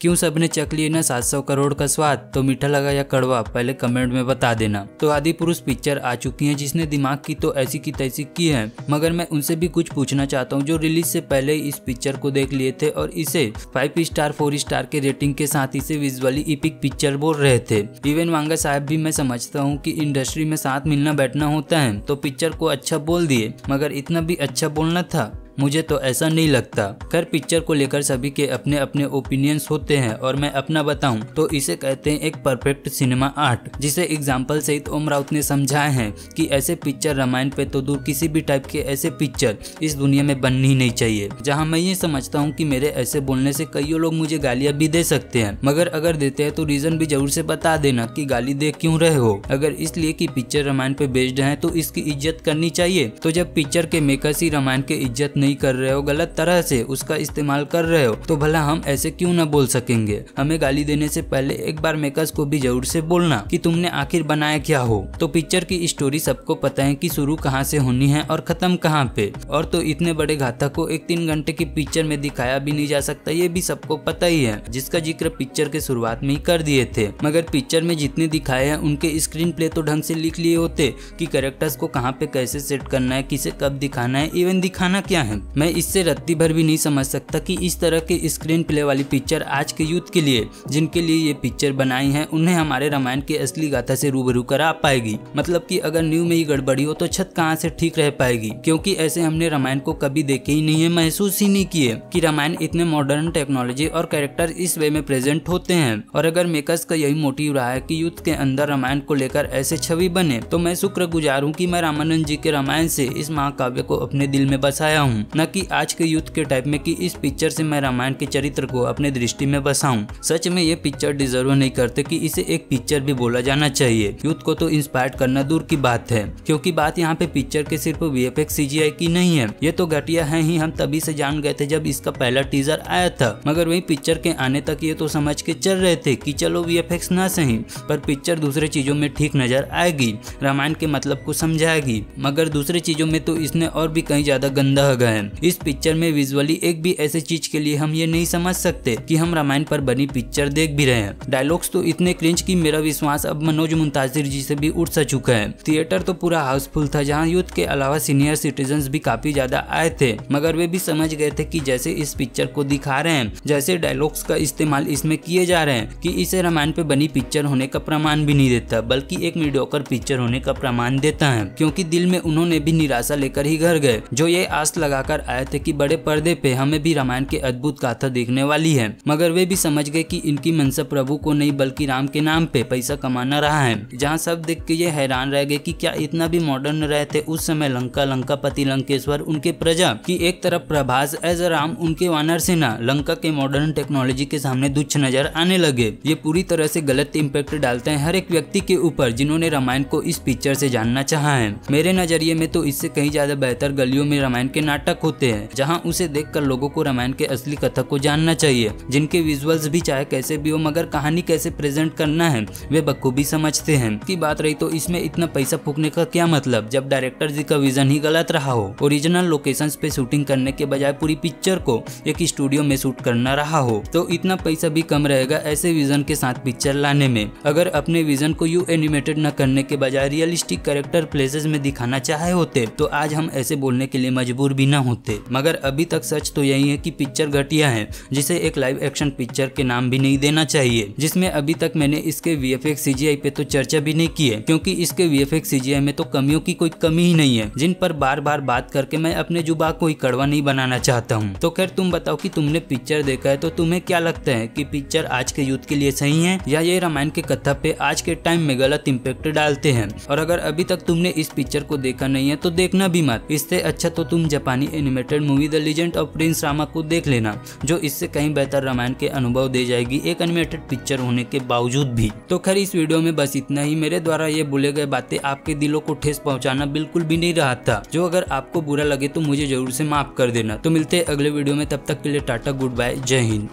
क्यों सबने चख लिए ना 700 करोड़ का स्वाद, तो मीठा लगा या कड़वा पहले कमेंट में बता देना। तो आदिपुरुष पिक्चर आ चुकी है जिसने दिमाग की तो ऐसी की तैसी की है, मगर मैं उनसे भी कुछ पूछना चाहता हूँ जो रिलीज से पहले इस पिक्चर को देख लिए थे और इसे 5 स्टार 4 स्टार के रेटिंग के साथ इसे विजुअली इपिक पिक्चर बोल रहे थे। इवन वांगा साहब भी, मैं समझता हूँ कि इंडस्ट्री में साथ मिलना बैठना होता है, तो पिक्चर को अच्छा बोल दिए, मगर इतना भी अच्छा बोलना था? मुझे तो ऐसा नहीं लगता। खैर, पिक्चर को लेकर सभी के अपने अपने ओपिनियंस होते हैं और मैं अपना बताऊं तो इसे कहते हैं एक परफेक्ट सिनेमा आर्ट, जिसे एग्जाम्पल सहित ओम राउत ने समझाए हैं कि ऐसे पिक्चर रामायण पे तो दूर किसी भी टाइप के ऐसे पिक्चर इस दुनिया में बननी ही नहीं चाहिए। जहां मैं ये समझता हूं कि मेरे ऐसे बोलने से कई लोग मुझे गालियां भी दे सकते हैं, मगर अगर देते हैं तो रीजन भी जरूर से बता देना कि गाली दे क्यों रहे हो। अगर इसलिए कि पिक्चर रामायण पे बेस्ड है तो इसकी इज्जत करनी चाहिए, तो जब पिक्चर के मेकर्स ही रामायण के इज्जत नहीं कर रहे हो, गलत तरह से उसका इस्तेमाल कर रहे हो, तो भला हम ऐसे क्यों ना बोल सकेंगे। हमें गाली देने से पहले एक बार मेकर्स को भी जरूर से बोलना कि तुमने आखिर बनाया क्या हो। तो पिक्चर की स्टोरी सबको पता है कि शुरू कहां से होनी है और खत्म कहां पे, और तो इतने बड़े घातक को एक 3 घंटे की पिक्चर में दिखाया भी नहीं जा सकता, ये भी सबको पता ही है, जिसका जिक्र पिक्चर के शुरुआत में ही कर दिए थे। मगर पिक्चर में जितने दिखाए हैं उनके स्क्रीन प्ले तो ढंग से लिख लिए होते कि कैरेक्टर्स को कहां पे कैसे सेट करना है, किसे कब दिखाना है, इवन दिखाना क्या है। मैं इससे रत्ती भर भी नहीं समझ सकता कि इस तरह के स्क्रीन प्ले वाली पिक्चर आज के यूथ के लिए, जिनके लिए ये पिक्चर बनाई है, उन्हें हमारे रामायण के असली गाथा से रूबरू करा पाएगी। मतलब कि अगर न्यू में ही गड़बड़ी हो तो छत कहां से ठीक रह पाएगी, क्योंकि ऐसे हमने रामायण को कभी देखे ही नहीं है, महसूस ही नहीं किए कि रामायण इतने मॉडर्न टेक्नोलॉजी और कैरेक्टर इस वे में प्रेजेंट होते हैं। और अगर मेकर्स का यही मोटिव रहा है कि यूथ के अंदर रामायण को लेकर ऐसे छवि बने, तो मैं शुक्रगुजार हूँ कि मैं रामानंद जी के रामायण से इस महाकाव्य को अपने दिल में बसाया हूँ, न कि आज के यूथ के टाइप में कि इस पिक्चर से मैं रामायण के चरित्र को अपने दृष्टि में बसाऊं। सच में ये पिक्चर डिजर्व नहीं करते कि इसे एक पिक्चर भी बोला जाना चाहिए। यूथ को तो इंस्पायर करना दूर की बात है, क्योंकि बात यहाँ पे पिक्चर के सिर्फ VFX CGI की नहीं है। ये तो घटिया है ही, हम तभी से जान गए थे जब इसका पहला टीजर आया था, मगर वही पिक्चर के आने तक ये तो समझ के चल रहे थे कि चलो VFX ना सही, पर पिक्चर दूसरे चीजों में ठीक नजर आएगी, रामायण के मतलब को समझाएगी। मगर दूसरे चीजों में तो इसने और भी कहीं ज्यादा गंदा हो गया है। इस पिक्चर में विजुअली एक भी ऐसे चीज के लिए हम ये नहीं समझ सकते कि हम रामायण पर बनी पिक्चर देख भी रहे हैं। डायलॉग्स तो इतने क्रिंज कि मेरा विश्वास अब मनोज मुंतासिर जी से भी उठ सा चुका है। थिएटर तो पूरा हाउसफुल था, जहां यूथ के अलावा सीनियर सिटीजन्स भी काफी ज्यादा आए थे, मगर वे भी समझ गए थे कि जैसे इस पिक्चर को दिखा रहे हैं, जैसे डायलॉग्स का इस्तेमाल इसमें किए जा रहे हैं, कि इसे रामायण पे बनी पिक्चर होने का प्रमाण भी नहीं देता, बल्कि एक मीडियोकर पिक्चर होने का प्रमाण देता है। क्योंकि दिल में उन्होंने भी निराशा लेकर ही घर गए, जो ये आस लगाकर आए थे कि बड़े पर्दे पे हमें भी रामायण के अद्भुत गाथा देखने वाली है, मगर वे भी समझ गए कि इनकी मंशा प्रभु को नहीं बल्कि राम के नाम पे पैसा कमाना रहा है। जहां सब देख के ये हैरान रह गए कि क्या इतना भी मॉडर्न रहे थे उस समय लंका, लंकापति, लंकेश्वर, उनके प्रजा की एक तरफ प्रभास एज राम, उनके वानर सेना लंका के मॉडर्न टेक्नोलॉजी के सामने तुच्छ नजर आने लगे। ये पूरी तरह से गलत इम्पैक्ट डालते हैं हर एक व्यक्ति के ऊपर जिन्होंने रामायण को इस पिक्चर से जानना चाहा है। मेरे नजरिए में तो इससे कहीं ज्यादा बेहतर गलियों में रामायण के नाटक होते हैं, जहाँ उसे देखकर लोगों को रामायण के असली कथा को जानना चाहिए, जिनके विजुअल्स भी चाहे कैसे भी हो, मगर कहानी कैसे प्रेजेंट करना है वे बखूबी समझते हैं। की बात रही तो इसमें इतना पैसा फूकने का क्या मतलब, जब डायरेक्टर जी का विजन ही गलत रहा हो, ओरिजिनल लोकेशंस पे शूटिंग करने के बजाय पूरी पिक्चर को एक स्टूडियो में शूट करना रहा हो, तो इतना पैसा भी कम रहेगा ऐसे विजन के साथ पिक्चर लाने में। अगर अपने विजन को यू एनिमेटेड न करने के बजाय रियलिस्टिक कैरेक्टर प्लेसेस में दिखाना चाहे होते, तो आज हम ऐसे बोलने के लिए मजबूर भी न होते। मगर अभी तक सच तो यही है कि पिक्चर घटिया है, जिसे एक लाइव एक्शन पिक्चर के नाम भी नहीं देना चाहिए, जिसमें अभी तक मैंने इसके VFX CGI पे तो चर्चा भी नहीं की है, क्योंकि इसके VFX CGI में तो कमियों की कोई कमी ही नहीं है, जिन पर बार बार बात करके मैं अपने जुबान को ही कड़वा नहीं बनाना चाहता हूँ। तो खैर, तुम बताओ कि तुमने पिक्चर देखा है तो तुम्हें क्या लगता है कि पिक्चर आज के यूथ के लिए सही है, या ये रामायण के कथा पे आज के टाइम में गलत इम्पैक्ट डालते हैं। और अगर अभी तक तुमने इस पिक्चर को देखा नहीं है तो देखना भी मत, इससे अच्छा तो तुम जापानी animated movie the legend of Prince Rama को देख लेना, जो इससे कहीं बेहतर रामायण के अनुभव दे जाएगी एक एनिमेटेड पिक्चर होने के बावजूद भी। तो खैर, इस वीडियो में बस इतना ही। मेरे द्वारा ये बोले गए बातें आपके दिलों को ठेस पहुंचाना बिल्कुल भी नहीं रहा था, जो अगर आपको बुरा लगे तो मुझे जरूर से माफ कर देना। तो मिलते हैं अगले वीडियो में, तब तक के लिए टाटा, गुड बाय, जय हिंद।